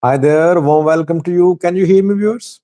Hi there, warm welcome to you. Can you hear me, viewers?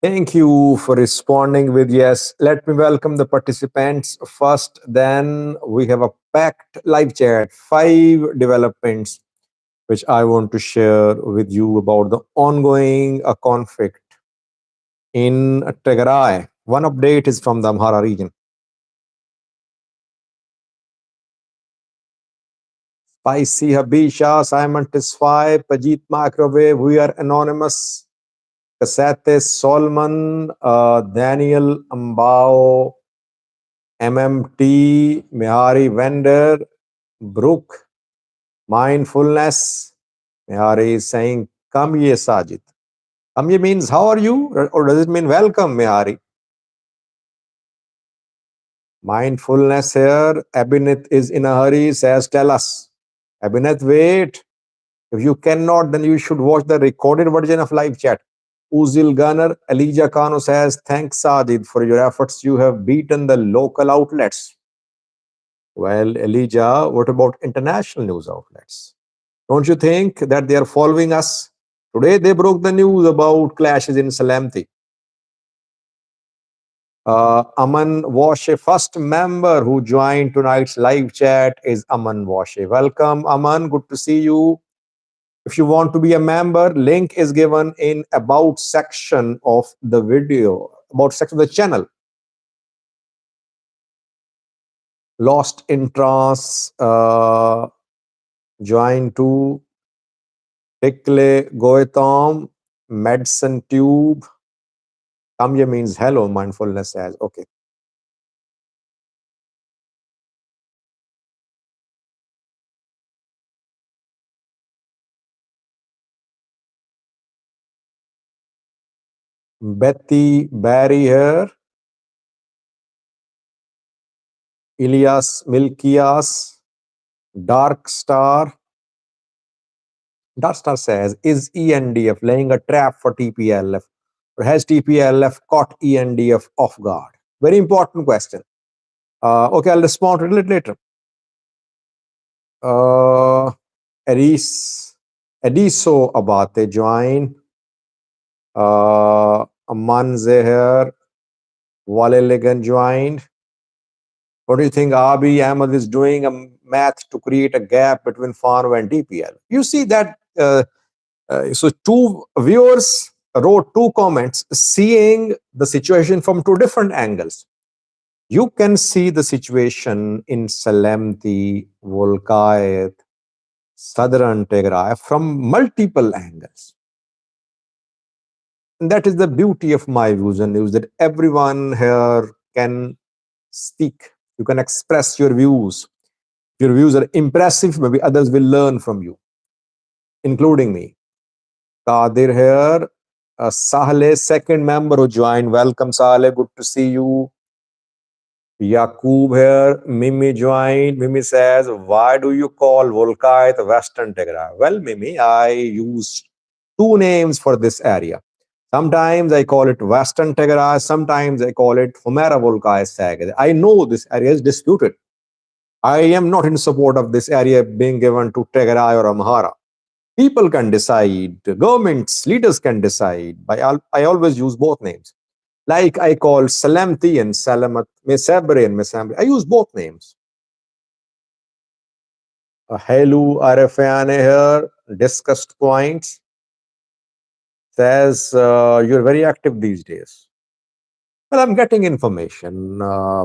Thank you for responding with yes. Let me welcome the participants first. Then we have a packed live chat, five developments which I want to share with you about the ongoing conflict in Tigray. One update is from the Amhara region. Spicy Habisha, Simon Tisfai, Pajit Microwave, we are anonymous. Cassette Solomon, Daniel Ambao, MMT, Mihari Vendor, Brook, Mindfulness. Mihari is saying, Come ye Sajid. Come ye means how are you? Or does it mean welcome, Mihari? Mindfulness here. Abhinath is in a hurry, says, Tell us. Abhinath, wait. If you cannot, then you should watch the recorded version of live chat. Uzil Gunner, Elijah Kano says, Thanks, Sajid, for your efforts. You have beaten the local outlets. Well, Elijah, what about international news outlets? Don't you think that they are following us? Today, they broke the news about clashes in Salami. Aman Washe, first member who joined tonight's live chat is Aman Washe. Welcome, Aman. Good to see you. If you want to be a member, link is given in about section of the video, about section of the channel. Lost in Trance, join to Tikle Goetam, Medicine Tube. Kamya means hello, mindfulness as okay. Betty Barry here. Ilyas Milkias, Dark Star. Dark Star says, is ENDF laying a trap for TPLF? Or has TPLF caught ENDF off guard? Very important question. Okay, I'll respond to it a little later. Ediso Abate join. Aman Zeher, Wale Legan joined. What do you think Abiy Ahmed is doing a math to create a gap between Fano and TPL? You see that, so two viewers wrote two comments seeing the situation from two different angles. You can see the situation in Salamti, Volkayet, Southern Tigray from multiple angles. And that is the beauty of my views and news, that everyone here can speak. You can express your views. If your views are impressive, maybe others will learn from you, including me. Kadir here, Sahle, second member who joined. Welcome, Sahle. Good to see you. Yaqub here. Mimi joined. Mimi says, why do you call Volkayet Western Tigray? Well, Mimi, I use two names for this area. Sometimes I call it Western Tigray. Sometimes I call it Humera Volkayet Sag. I know this area is disputed. I am not in support of this area being given to Tigray or Amhara. People can decide, governments, leaders can decide. I always use both names. Like I call Salamti and Salamat, Mesabri and Mesambri. I use both names. Helu Arefane here, discussed points. Says, you're very active these days. Well, I'm getting information.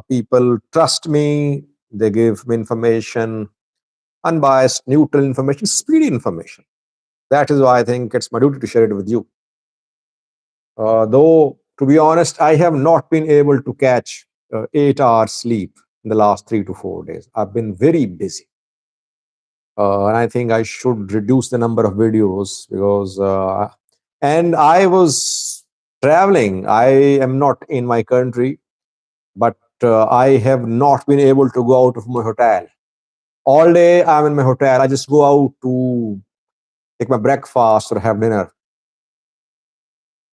People trust me. They give me information, unbiased, neutral information, speedy information. That is why I think it's my duty to share it with you. Though, to be honest, I have not been able to catch 8 hours sleep in the last 3 to 4 days. I've been very busy. And I think I should reduce the number of videos because, and I was traveling. I am not in my country, but I have not been able to go out of my hotel. All day I'm in my hotel. I just go out to take my breakfast or have dinner.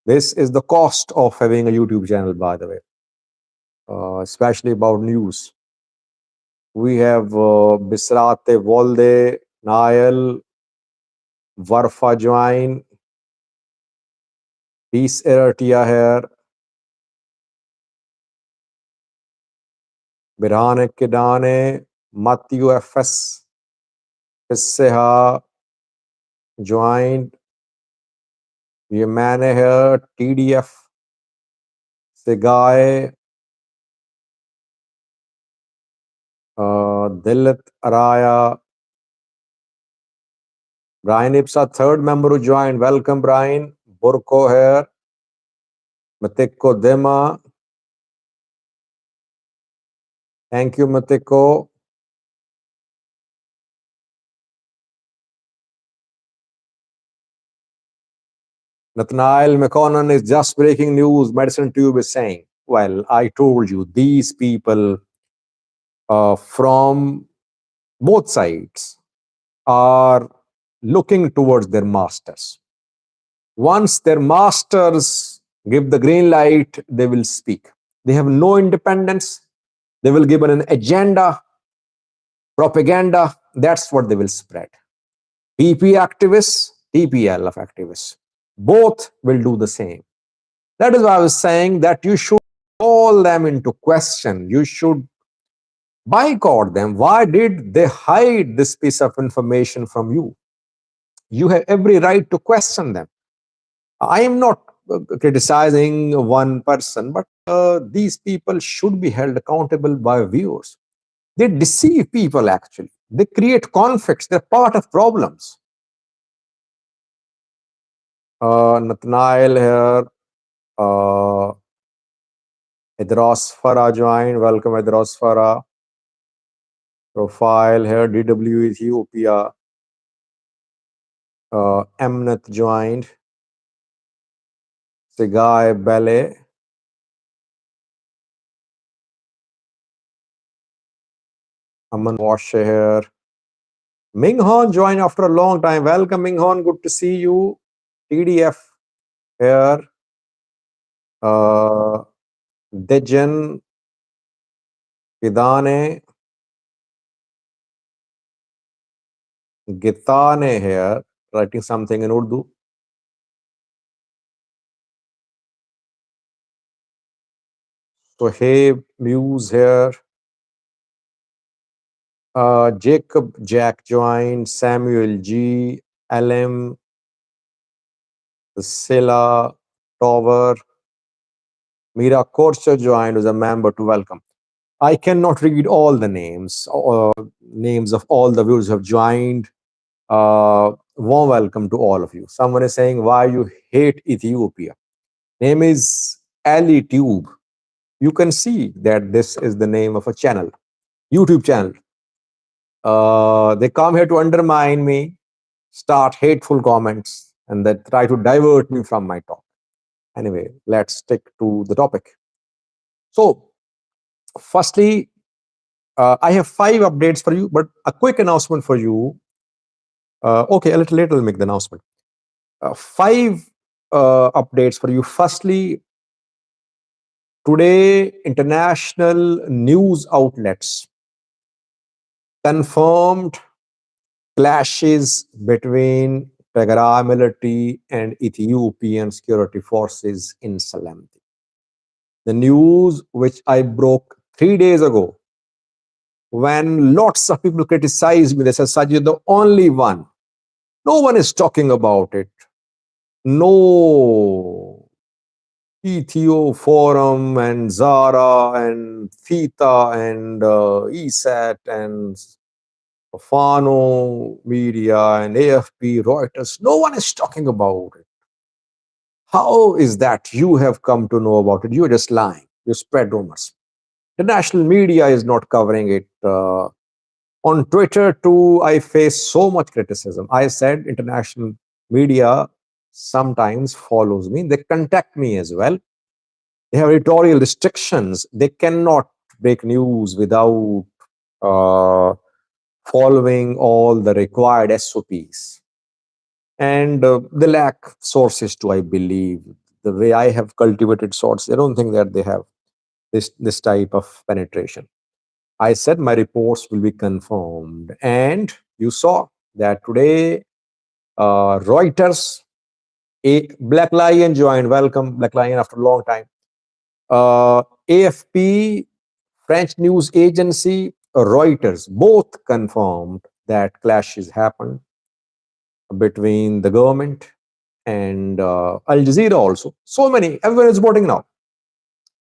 This is the cost of having a YouTube channel, by the way, especially about news. We have Bisrate Volde, Nail, Varfa Join, Peace Eratia here, Birhane Kidane, Matthew FS, Fisseha joined, Yemane here, TDF, Segae, Dilit Araya, Brian Ipsa, third member who joined. Welcome, Brian. Burko here, Matiko Dema. Thank you, Matiko. Nathaniel McConnell is just breaking news. Medicine Tube is saying, well, I told you, these people from both sides are looking towards their masters. Once their masters give the green light, they will speak. They have no independence. They will give an agenda, propaganda. That's what they will spread. PP activists, TPLF activists, both will do the same. That is why I was saying that you should call them into question. You should boycott them. Why did they hide this piece of information from you? You have every right to question them. I am not criticizing one person, but these people should be held accountable by viewers. They deceive people actually. They create conflicts. They're part of problems. Nathaniel here. Idrosfara joined. Welcome, Idrosfara. Profile here. DW Ethiopia. Mnet joined. Sigai Ballet. Aman Washe here. Minghon joined after a long time. Welcome, Minghon. Good to see you. TDF here. Dejan Kidane. Gitane here. Writing something in Urdu. Sohaib Muse here. Jacob Jack joined. Samuel G. LM. Silla Tower. Mira Korsa joined as a member to welcome. I cannot read all the names of all the viewers who have joined. Warm welcome to all of you. Someone is saying why you hate Ethiopia. Name is Ali Tube. You can see that this is the name of a channel, YouTube channel. They come here to undermine me, start hateful comments, and then try to divert me from my talk. Anyway, let's stick to the topic. So, firstly, I have 5 updates for you, but a quick announcement for you. Okay, a little later I'll make the announcement. 5 updates for you. Firstly, today international news outlets confirmed clashes between Tigray military and Ethiopian security forces in Salami. The news which I broke 3 days ago, when lots of people criticized me, they said, Sajid, the only one. No one is talking about it. No ETO Forum and Zara and Theta and ESAT and Fano media and AFP, Reuters. No one is talking about it. How is that you have come to know about it? You're just lying. You spread rumors. International media is not covering it. On Twitter, too, I face so much criticism. I said international media sometimes follows me. They contact me as well. They have editorial restrictions. They cannot break news without uh, following all the required SOPs. And they lack sources too, I believe. The way I have cultivated sources, I don't think that they have this type of penetration. I said my reports will be confirmed. And you saw that today, Reuters, a Black Lion joined. Welcome, Black Lion, after a long time. AFP, French news agency, Reuters, both confirmed that clashes happened between the government and Al Jazeera also. So many, everyone is reporting now.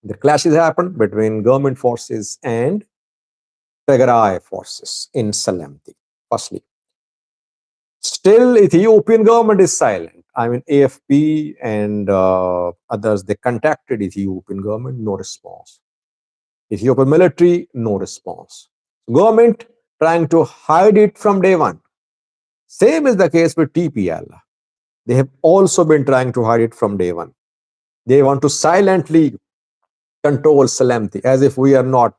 The clashes happened between government forces and Tigray forces in Salami. Firstly, still Ethiopian government is silent. I mean, AFP and others, they contacted Ethiopian government, no response. Ethiopian military, no response. Government trying to hide it from day one. Same is the case with TPL. They have also been trying to hide it from day one. They want to silently control Salamti as if we are not,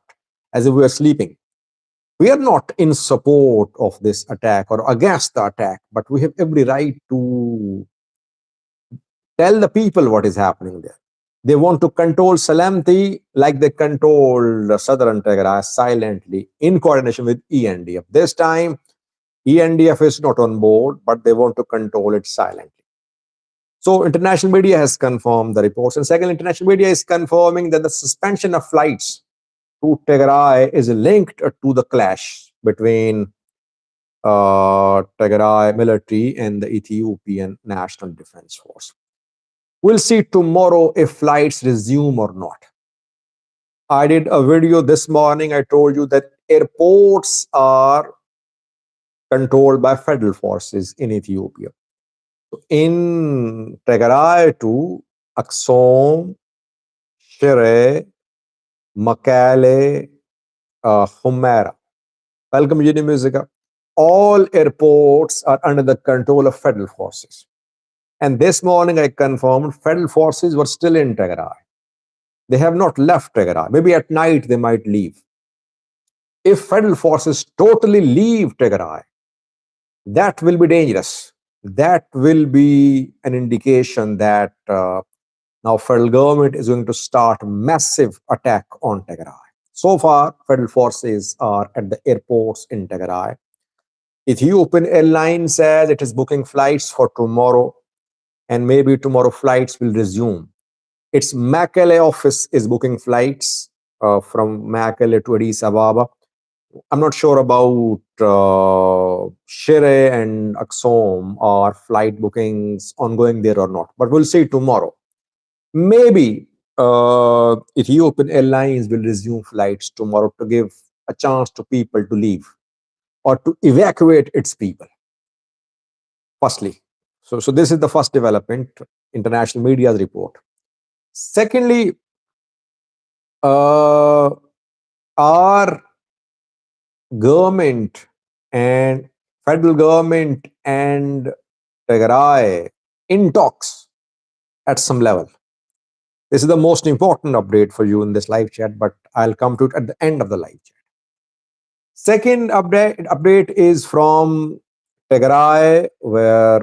as if we are sleeping. We are not in support of this attack or against the attack, but we have every right to tell the people what is happening there. They want to control Salamti like they controlled southern Tigray silently in coordination with ENDF. This time, ENDF is not on board, but they want to control it silently. So international media has confirmed the reports. And second, international media is confirming that the suspension of flights to Tigray is linked to the clash between Tigray military and the Ethiopian National Defense Force. We'll see tomorrow if flights resume or not. I did a video this morning. I told you that airports are controlled by federal forces in Ethiopia. In Tigray to Axom, Shire, Makale, Humera. Welcome, Uni Musica. All airports are under the control of federal forces. And this morning I confirmed federal forces were still in Tigray. They have not left Tigray. Maybe at night they might leave. If federal forces totally leave Tigray, that will be dangerous. That will be an indication that now federal government is going to start massive attack on Tigray. So far, federal forces are at the airports in Tigray. Ethiopian Airlines says it is booking flights for tomorrow, and maybe tomorrow flights will resume. Its Mekelle office is booking flights from Mekelle to Addis Ababa. I'm not sure about Shire and Axom or flight bookings ongoing there or not, but we'll see tomorrow. Maybe Ethiopian Airlines will resume flights tomorrow to give a chance to people to leave or to evacuate its people. Firstly, so this is the first development, international media's report. Secondly, our government and federal government and Tigray in talks at some level. This is the most important update for you in this live chat, but I'll come to it at the end of the live chat. Second update is from Tigray, where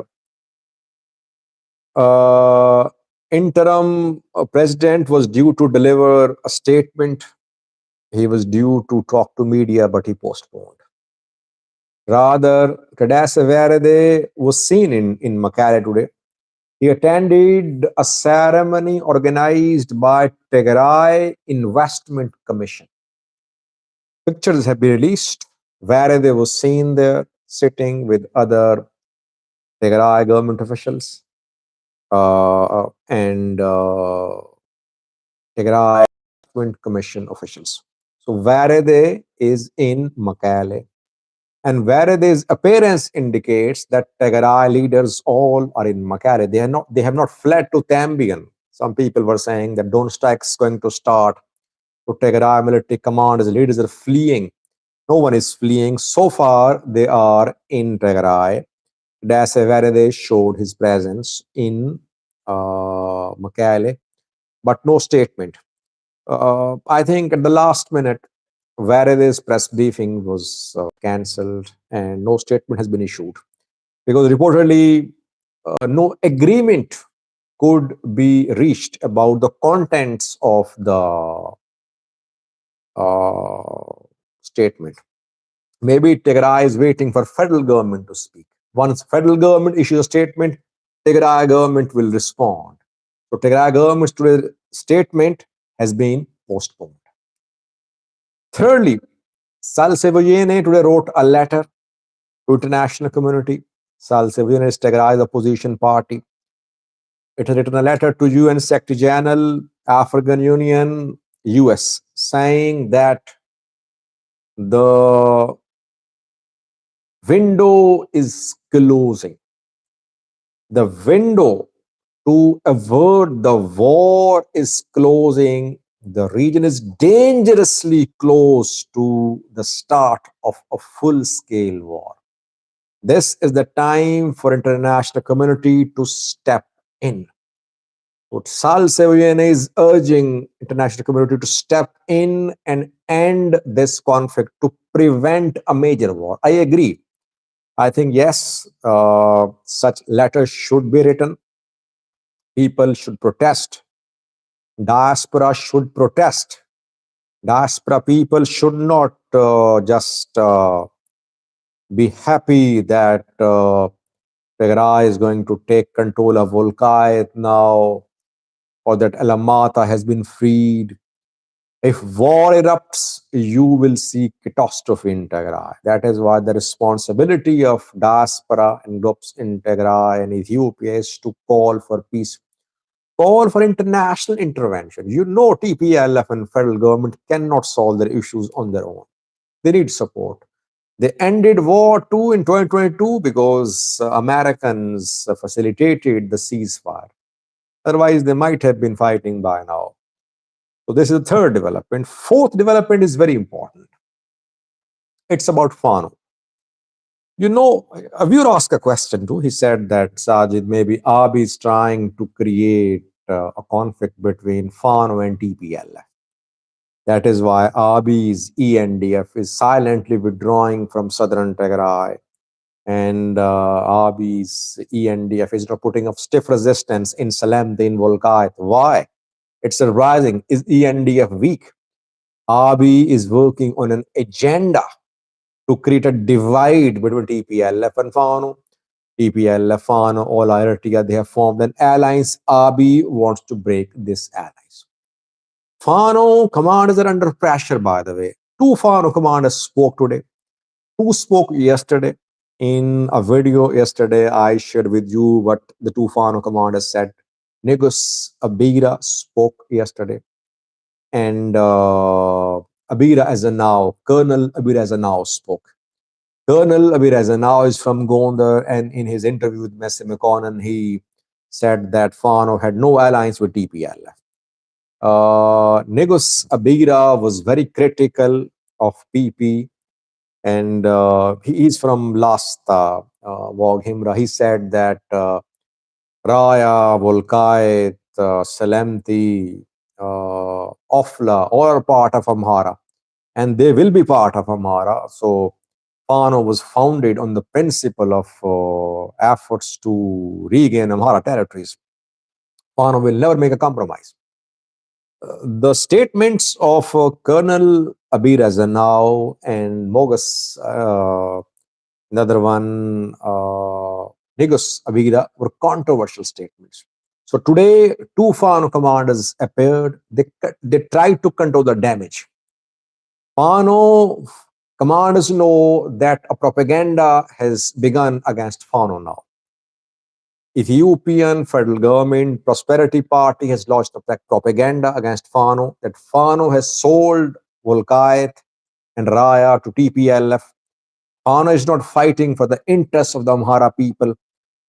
interim president was due to deliver a statement. He was due to talk to media, but he postponed. Rather, Tadesse Verede was seen in Makale today. He attended a ceremony organized by Tigray Investment Commission. Pictures have been released. Verede was seen there sitting with other Tigray government officials and Tigray Investment Commission officials. So Verede is in Makale. And Verede's appearance indicates that Tigray leaders all are in Makale. They have not fled to Tambian. Some people were saying that Don't Strike is going to start So Tigray military commanders, leaders are fleeing. No one is fleeing. So far, they are in Tigray. Daseverde showed his presence in Mekelle, but no statement. I think at the last minute, Varede's press briefing was cancelled and no statement has been issued because reportedly no agreement could be reached about the contents of the statement. Maybe Tigray is waiting for federal government to speak. Once federal government issues a statement, Tigray government will respond. So Tigray government's today's statement has been postponed. Thirdly, Salsevojene today wrote a letter to international community. Salsevojene is Tigray's opposition party. It has written a letter to UN Secretary General, African Union, US, saying that the window is closing. The window to avert the war is closing. The region is dangerously close to the start of a full-scale war. This is the time for international community to step in. What Sal Sevillane is urging international community to step in and end this conflict to prevent a major war. I agree. I think, yes, such letters should be written. People should protest. Diaspora should protest. Diaspora people should not just be happy that Tigray is going to take control of Volkayt now, or that Alamata has been freed. If war erupts, you will see catastrophe in Tigray. That is why the responsibility of diaspora and groups in Tigray and Ethiopia is to call for peace, call for international intervention. You know, TPLF and federal government cannot solve their issues on their own. They need support. They ended war too in 2022 because Americans facilitated the ceasefire. Otherwise, they might have been fighting by now. So this is the third development. Fourth development is very important. It's about Fano. You know, Avir asked a question too. He said that Sajid, maybe Abiy is trying to create a conflict between Fano and TPLF. That is why Abiy's ENDF is silently withdrawing from southern Tigray, and Abiy's ENDF is putting up stiff resistance in Salami, in Volkayt. Why? It's surprising. Is ENDF weak? Abiy is working on an agenda to create a divide between TPLF and Fano. TPLF, Fano, all Eritrea, they have formed an alliance. Abiy wants to break this alliance. Fano commanders are under pressure, by the way. Two Fano commanders spoke today. Two spoke yesterday. In a video yesterday, I shared with you what the two Fano commanders said. Negus Abira spoke yesterday. And Abira Azanao, Colonel Abira Azanao spoke. Colonel Abira Azanao is from Gondar, and in his interview with Messi McConnell, he said that Fano had no alliance with TPLF. Negus Abira was very critical of PP, and he is from Lasta, Wag Himra. He said that Raya, Volkayt, Salemti, Ofla, all are part of Amhara, and they will be part of Amhara. So Fano was founded on the principle of efforts to regain Amhara territories. Fano will never make a compromise. The statements of Colonel Abir Azanao and Mogus, another one, Negus Abira, were controversial statements. So today, two Fano commanders appeared. They tried to control the damage. Fano commanders know that a propaganda has begun against Fano now. Ethiopian federal government Prosperity Party has launched a propaganda against Fano that Fano has sold Volkayt and Raya to TPLF. Fano is not fighting for the interests of the Amhara people.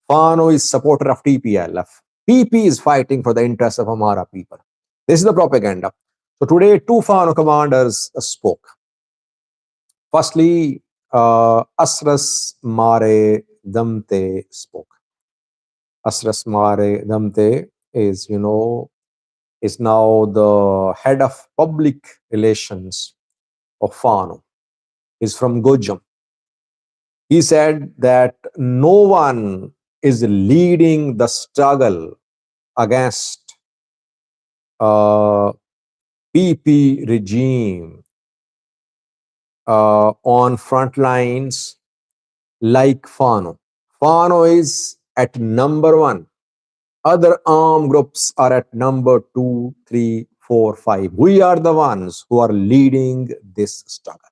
Fano is supporter of TPLF. PP is fighting for the interests of Amhara people. This is the propaganda. So today, two Fano commanders spoke. Firstly, Asras Mare Damte spoke. Asras Mare Damte is, is now the head of public relations of Fano. He's from Gojam. He said that no one is leading the struggle against PP regime on front lines like Fano. Fano is at number one. Other armed groups are at number two, three, four, five. We are the ones who are leading this struggle.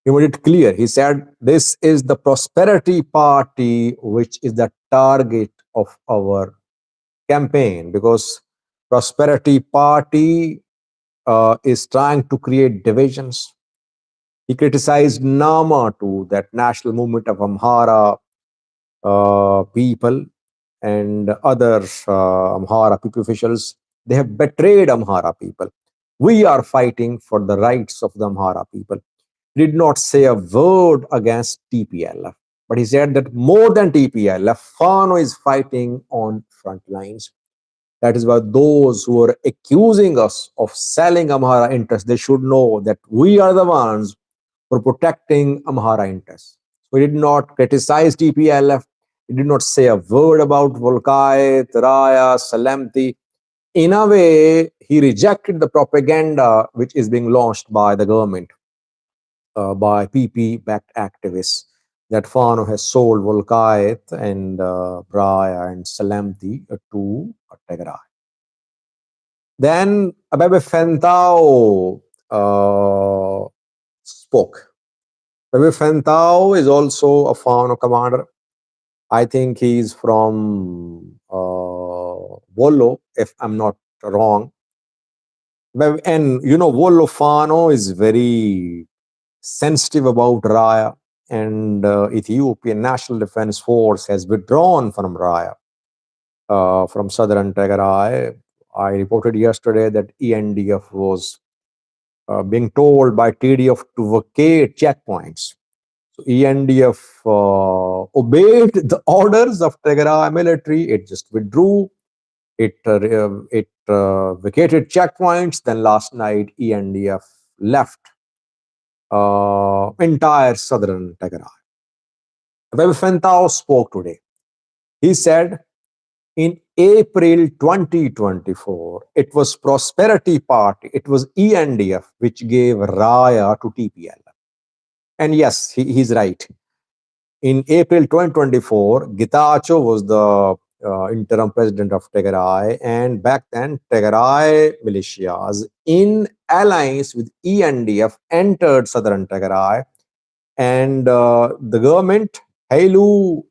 He made it clear. He said, this is the prosperity party, which is the target of our campaign, because prosperity party is trying to create divisions. He criticized Nama too, that national movement of Amhara people and other Amhara people officials. They have betrayed Amhara people. We are fighting for the rights of the Amhara people. He did not say a word against TPLF, but he said that more than TPLF, Fano is fighting on front lines. That is why those who are accusing us of selling Amhara interests, they should know that we are the ones for protecting Amhara interests. So he did not criticize TPLF. He did not say a word about Volkait, Raya, Salamti. In a way, he rejected the propaganda which is being launched by the government, by PP-backed activists, that Fano has sold Volkait and Raya and Salamti to Tigray. Then Abebe Fentao spoke. Abebe Fentao is also a Fano commander. I think he's from Wollo, if I'm not wrong. And Wollo Fano is very sensitive about Raya, and Ethiopian National Defense Force has withdrawn from Raya, from southern Tigray. I reported yesterday that ENDF was being told by TDF to vacate checkpoints. So ENDF obeyed the orders of Tigray military. It just withdrew. It vacated checkpoints. Then last night, ENDF left entire southern Tigray. Web Fentao spoke today. He said, in April 2024, it was Prosperity Party, it was ENDF which gave Raya to TPLF. And yes, he's right. In April 2024, Getachew was the interim president of Tigray, and back then, Tigray militias in alliance with ENDF entered southern Tigray, and the government, Hailu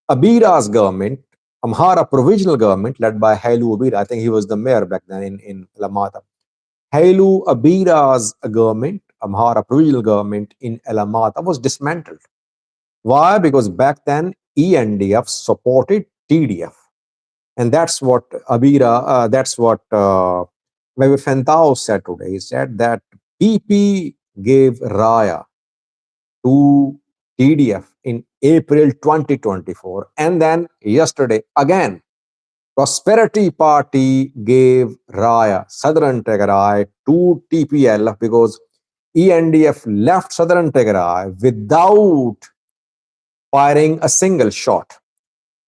Abira's government, Amhara provisional government led by Hailu Abira, I think he was the mayor back then in Alamata. Hailu Abira's government, Amhara provisional government in Alamata, was dismantled. Why? Because back then ENDF supported TDF. And that's what that's what Wewe Fentao said today. He said that PP gave Raya to TDF in April 2024. And then yesterday, again, Prosperity Party gave Raya, Southern Tigray, to TPLF because ENDF left Southern Tigray without firing a single shot.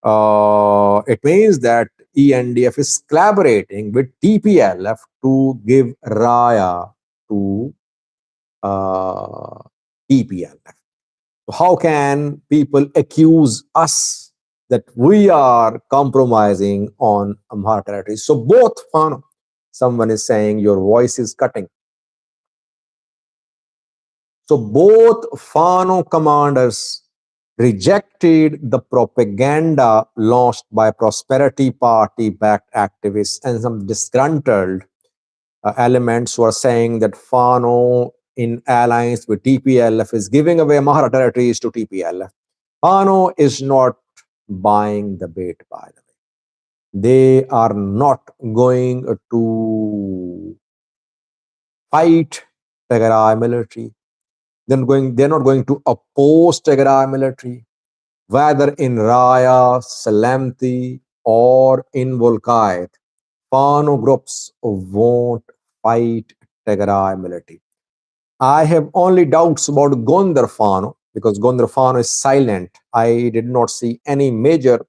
It means that ENDF is collaborating with TPLF to give Raya to TPLF. How can people accuse us that we are compromising on Amhara territory? So both, Fano, someone is saying your voice is cutting. So both Fano commanders rejected the propaganda launched by Prosperity Party-backed activists and some disgruntled elements who are saying that Fano, in alliance with TPLF, is giving away Amhara territories to TPLF. Fano is not buying the bait, by the way. They are not going to fight Tigray military. They're not going to oppose Tigray military, whether in Raya, Salamti, or in Volkait. Fano groups won't fight Tigray military. I have only doubts about Gondar Fano because Gondar Fano is silent. I did not see any major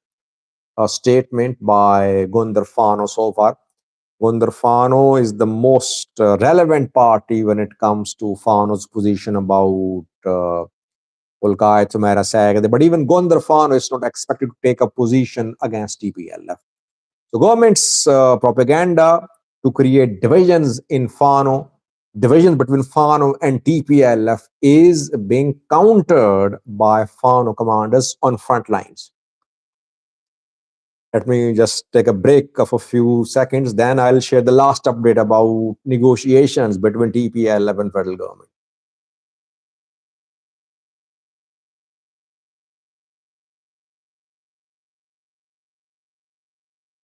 statement by Gondar Fano so far. Gondar Fano is the most relevant party when it comes to Fano's position about Volkai, Tumera, Sag. But even Gondar Fano is not expected to take a position against TPLF. So government's propaganda to create divisions in Fano, divisions between Fano and TPLF is being countered by Fano commanders on front lines. Let me just take a break of a few seconds, then I'll share the last update about negotiations between TPLF and federal government.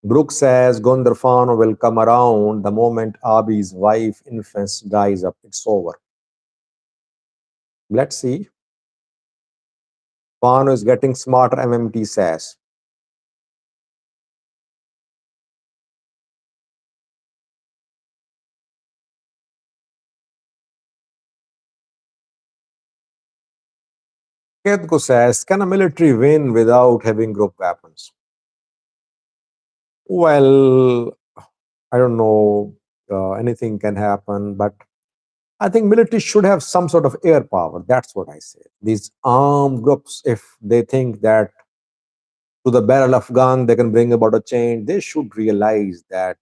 Brooks says Gondar Fano will come around the moment Abi's wife influence dies up. It's over. Let's see. Fano is getting smarter, MMT says. Ketko says, can a military win without having group weapons? Well, I don't know. Anything can happen, but I think military should have some sort of air power. That's what I say. These armed groups, if they think that to the barrel of gun they can bring about a change, they should realize that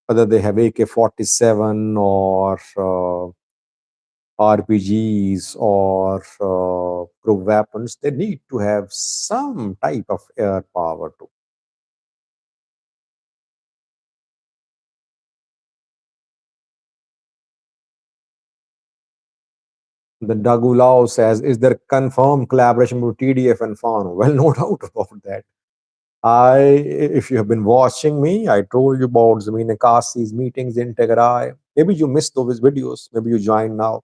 whether they have AK-47 or RPGs or group weapons, they need to have some type of air power too. The Dagulao says, is there confirmed collaboration with TDF and Fano? Well, no doubt about that. If you have been watching me, I told you about Zameen Akasi's meetings in Tigray. Maybe you missed those videos. Maybe you joined now.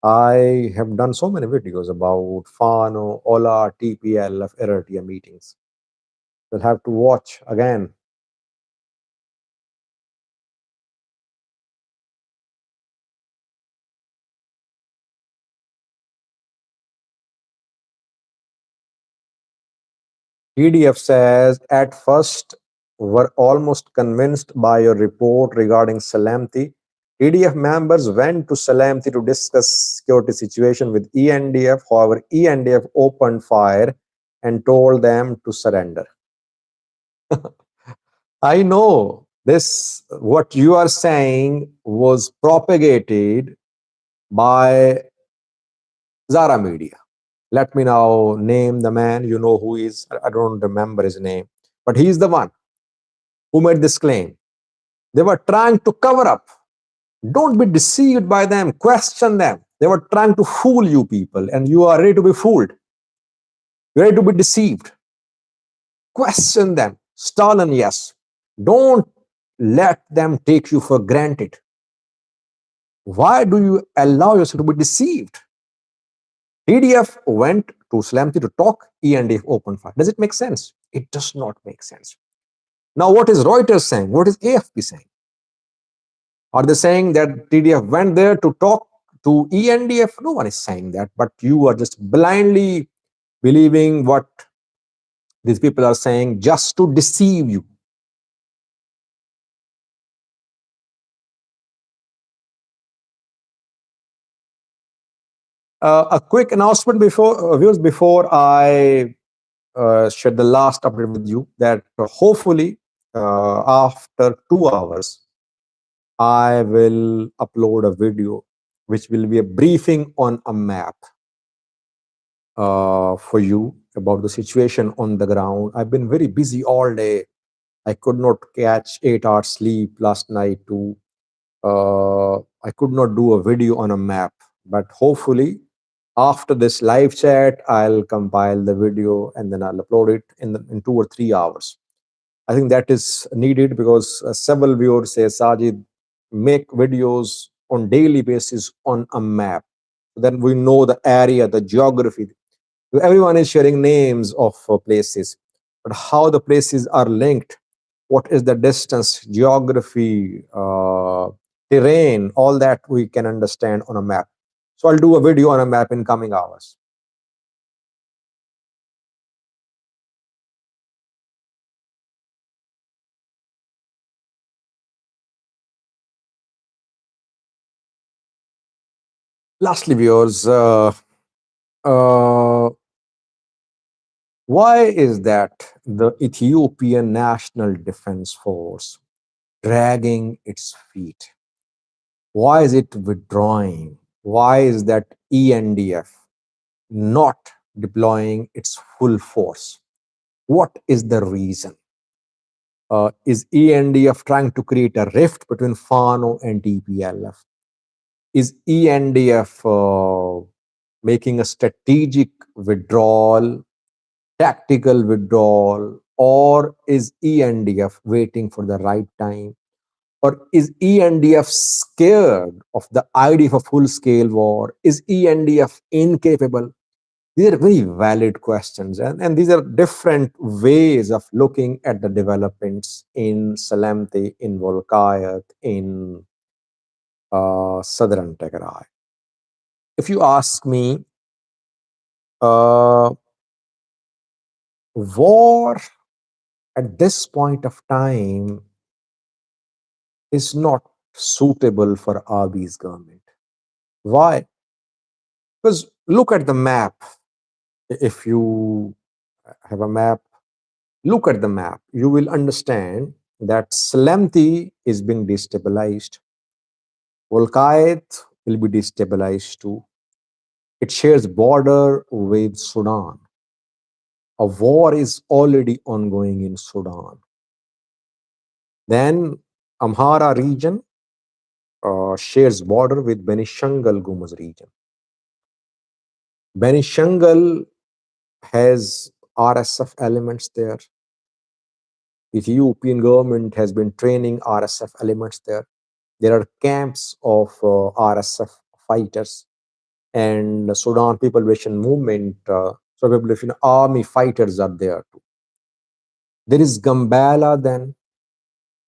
I have done so many videos about Fano, Ola, TPLF, Eritrea meetings. You'll have to watch again. TDF says, at first, were almost convinced by your report regarding Salamti. TDF members went to Salamti to discuss security situation with ENDF. However, ENDF opened fire and told them to surrender. I know this, what you are saying was propagated by Zara Media. Let me now name the man. You know who he is. I don't remember his name, but he's the one who made this claim. They were trying to cover up. Don't be deceived by them. Question them. They were trying to fool you people, and you are ready to be fooled. You're ready to be deceived. Question them. Stalin, yes. Don't let them take you for granted. Why do you allow yourself to be deceived? TDF went to Slamty to talk, ENDF opened fire. Does it make sense? It does not make sense. Now, what is Reuters saying? What is AFP saying? Are they saying that TDF went there to talk to ENDF? No one is saying that, but you are just blindly believing what these people are saying just to deceive you. A quick announcement before viewers, before I share the last update with you, that hopefully after 2 hours I will upload a video which will be a briefing on a map for you about the situation on the ground. I've been very busy all day. I could not catch 8 hours sleep last night too. I could not do a video on a map, but hopefully after this live chat, I'll compile the video and then I'll upload it in 2 or 3 hours. I think that is needed because several viewers say, Sajid, make videos on daily basis on a map. Then we know the area, the geography. Everyone is sharing names of places, but how the places are linked, what is the distance, geography, terrain, all that we can understand on a map. So I'll do a video on a map in coming hours. Lastly, viewers, uh, why is that the Ethiopian National Defense Force dragging its feet? Why is it withdrawing? Why is that ENDF not deploying its full force? What is the reason? Is ENDF trying to create a rift between Fano and TPLF? Is ENDF making a strategic withdrawal, tactical withdrawal, or is ENDF waiting for the right time? Or is ENDF scared of the idea of a full scale war? Is ENDF incapable? These are very valid questions, and these are different ways of looking at the developments in Salamte, in Volkayat, in southern Tigray. If you ask me, uh, war at this point of time is not suitable for Abiy's government. Why? Because look at the map. If you have a map, look at the map. You will understand that Salamti is being destabilized. Volkayat will be destabilized too. It shares border with Sudan. A war is already ongoing in Sudan. Then Amhara region shares border with Benishangal Gumuz region. Benishangal has RSF elements there. The Ethiopian government has been training RSF elements there. There are camps of RSF fighters and the Sudan People Liberation Movement, Sudan People Liberation Army fighters are there too. There is Gambela then.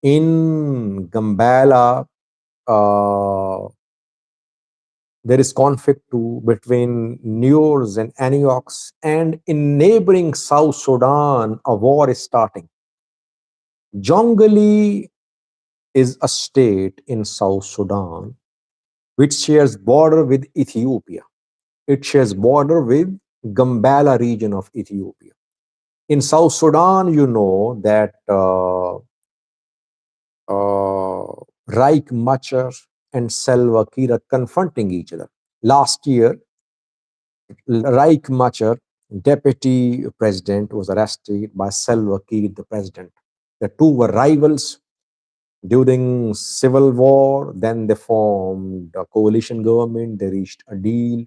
In Gambela, uh, there is conflict too between Nuers and Antiochs, and in neighboring South Sudan, a war is starting. Jonglei is a state in South Sudan which shares border with Ethiopia. It shares border with Gambela region of Ethiopia. In South Sudan, you know that Reich Machar and Salva Kiir are confronting each other. Last year, Reich Machar, deputy president, was arrested by Salva Kiir, the president. The two were rivals during civil war. Then they formed a coalition government. They reached a deal,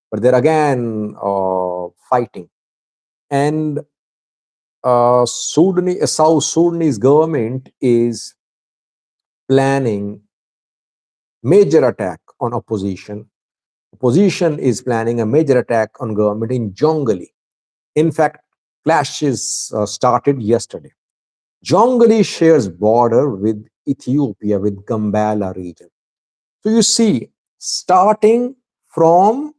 but they're again fighting. And South Sudanese government is planning major attack on opposition. Opposition is planning a major attack on government in Jonglei. In fact, clashes started yesterday. Jonglei shares border with Ethiopia, with Gambela region. So you see, starting from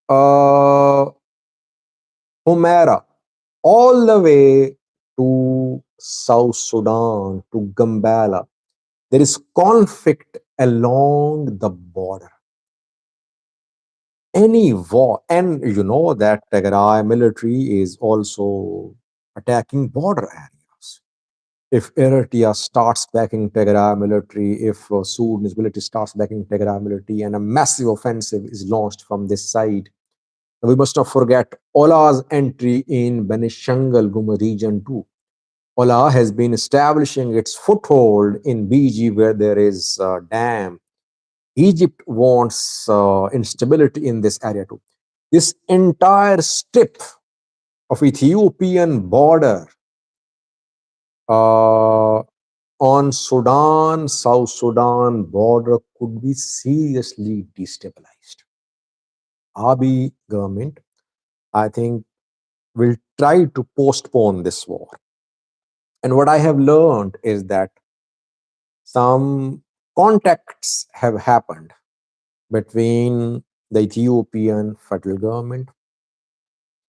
uh, Humera all the way to South Sudan, to Gambela, there is conflict along the border. Any war, and you know that Tigray military is also attacking border areas. If Eritrea starts backing Tigray military, if Sudanese military starts backing Tigray military, and a massive offensive is launched from this side, we must not forget Ola's entry in Benishangal Gumuz region too. Ola has been establishing its foothold in BG where there is a dam. Egypt wants instability in this area too. This entire strip of Ethiopian border uh, on Sudan, South Sudan border could be seriously destabilized. Abiy government, I think, will try to postpone this war. And what I have learned is that some contacts have happened between the Ethiopian federal government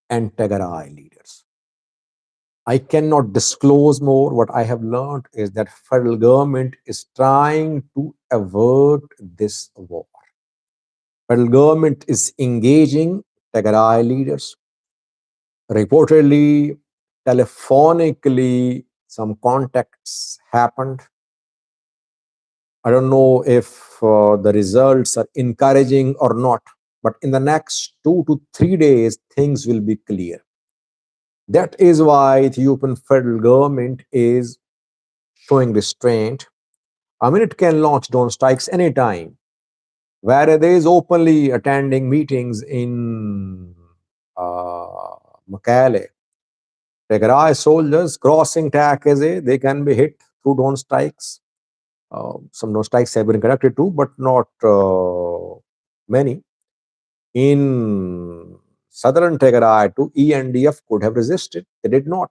and Tigray leaders. I cannot disclose more. What I have learned is that federal government is trying to avert this war. Federal government is engaging Tigray leaders. Reportedly, telephonically, some contacts happened. I don't know if the results are encouraging or not, but in the next 2 to 3 days, things will be clear. That is why Ethiopian federal government is showing restraint. I mean, it can launch drone strikes anytime. Where there is openly attending meetings in Mekelle, Tigray soldiers crossing Takeze, they can be hit through drone strikes. Some drone strikes have been conducted too, but not many. In southern Tigray too, ENDF could have resisted. They did not.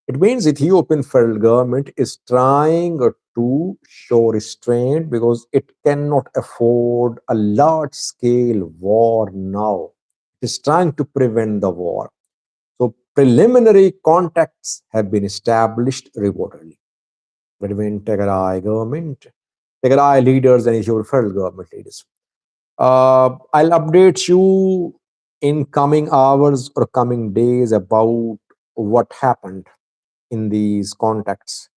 It means Ethiopian federal government is trying to show restraint because it cannot afford a large scale war now. It is trying to prevent the war. So preliminary contacts have been established reportedly between Tigray government, Tigray leaders and Ethiopian federal government leaders. I'll update you in coming hours or coming days about what happened in these contacts.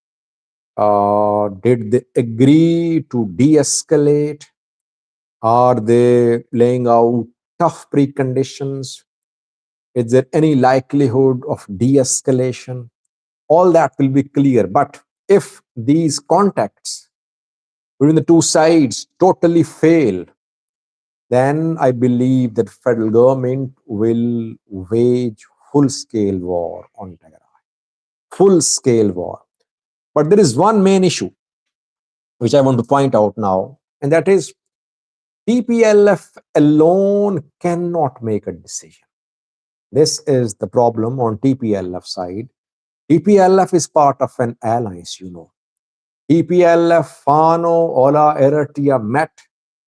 Did they agree to de-escalate? Are they laying out tough preconditions? Is there any likelihood of de-escalation? All that will be clear. But if these contacts between the two sides totally fail, then I believe that federal government will wage full-scale war on Tigray. Full-scale war. But there is one main issue which I want to point out now, and that is TPLF alone cannot make a decision. This is the problem on TPLF side. TPLF is part of an alliance, you know. TPLF, Fano, Ola, Eritrea met.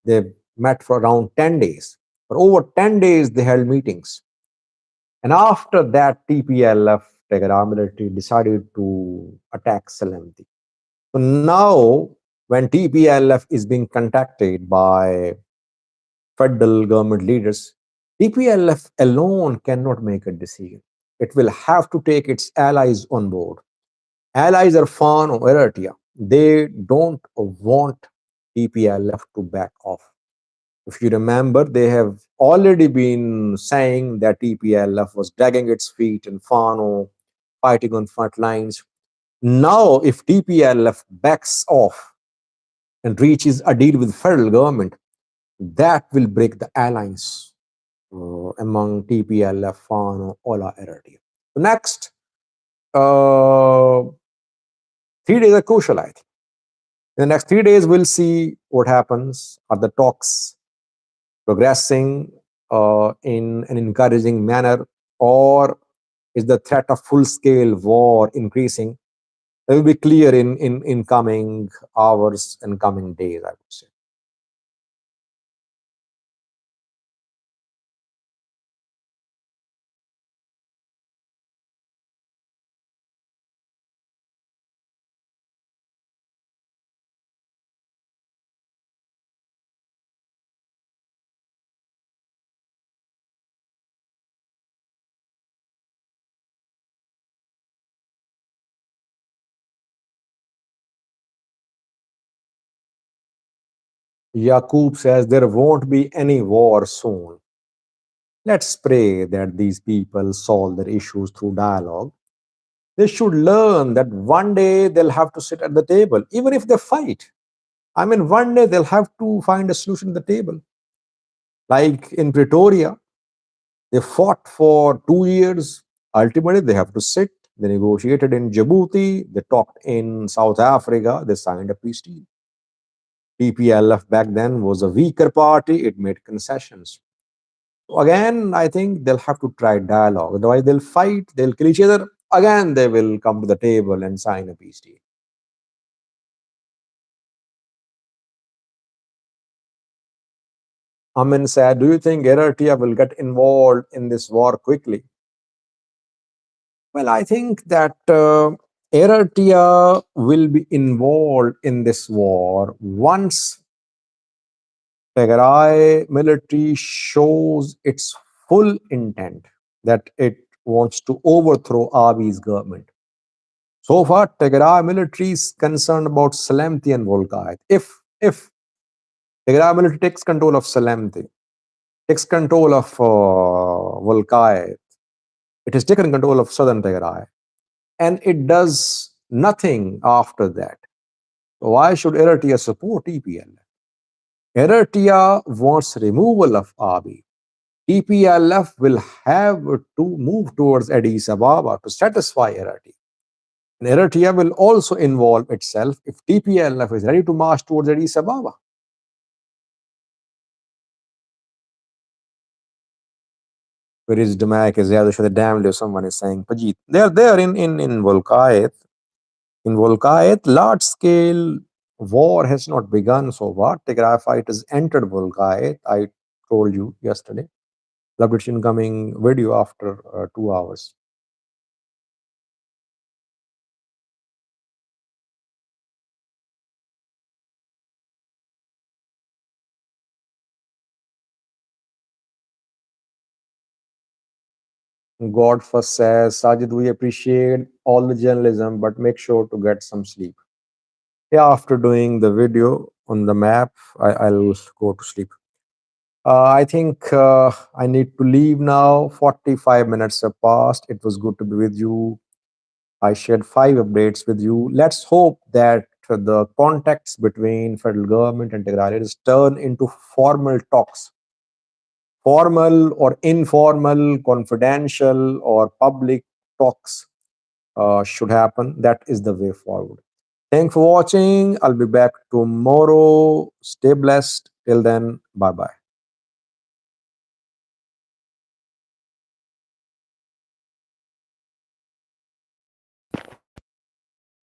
They met for around 10 days. For over 10 days, they held meetings. And after that, TPLF, Tigray military, decided to attack Salami. So now, when TPLF is being contacted by federal government leaders, TPLF alone cannot make a decision. It will have to take its allies on board. Allies are Fano, Eritrea. They don't want TPLF to back off. If you remember, they have already been saying that TPLF was dragging its feet in Fano, fighting on front lines. Now, if TPLF backs off and reaches a deal with federal government, that will break the alliance among TPLF, Fano, Ola, Eritrea. The next 3 days are crucial, I think. In the next 3 days, we'll see what happens. Are the talks progressing in an encouraging manner, or is the threat of full-scale war increasing? It will be clear in coming hours and coming days, I would say. Yaqub says there won't be any war soon. Let's pray that these people solve their issues through dialogue. They should learn that one day they'll have to sit at the table, even if they fight. I mean, one day they'll have to find a solution at the table. Like in Pretoria, they fought for 2 years. Ultimately, they have to sit, They negotiated in Djibouti, they talked in South Africa, they signed a peace deal. TPLF back then was a weaker party, it made concessions. So again, I think they'll have to try dialogue. Otherwise, they'll fight, they'll kill each other. Again, they will come to the table and sign a peace deal. Amin said, do you think Eritrea will get involved in this war quickly? Well, I think that Eritrea will be involved in this war once Tigray military shows its full intent that it wants to overthrow Abiy's government. So far, Tigray military is concerned about Salamti and Volkite. If Tigray military takes control of Salamti, takes control of Volkite, it has taken control of southern Tigray, and it does nothing after that. Why should Eritrea support TPLF? Eritrea wants removal of Abiy. TPLF will have to move towards Addis Ababa to satisfy Eritrea. And Eritrea will also involve itself if TPLF is ready to march towards Addis Ababa. Where is Damak? Is the damn someone is saying Pajit. They are there in Volkayet. In Volkayet, large scale war has not begun so far. Tigray fighters entered Volkayet. I told you yesterday. Loved its incoming video after 2 hours. God first says, Sajid, we appreciate all the journalism, but make sure to get some sleep. Yeah, after doing the video on the map, I'll go to sleep. I think I need to leave now. 45 minutes have passed. It was good to be with you. I shared 5 updates with you. Let's hope that the contacts between federal government and Tigray leaders turn into formal talks. Formal or informal, confidential or public talks should happen. That is the way forward. Thanks for watching. I'll be back tomorrow. Stay blessed. Till then, bye bye.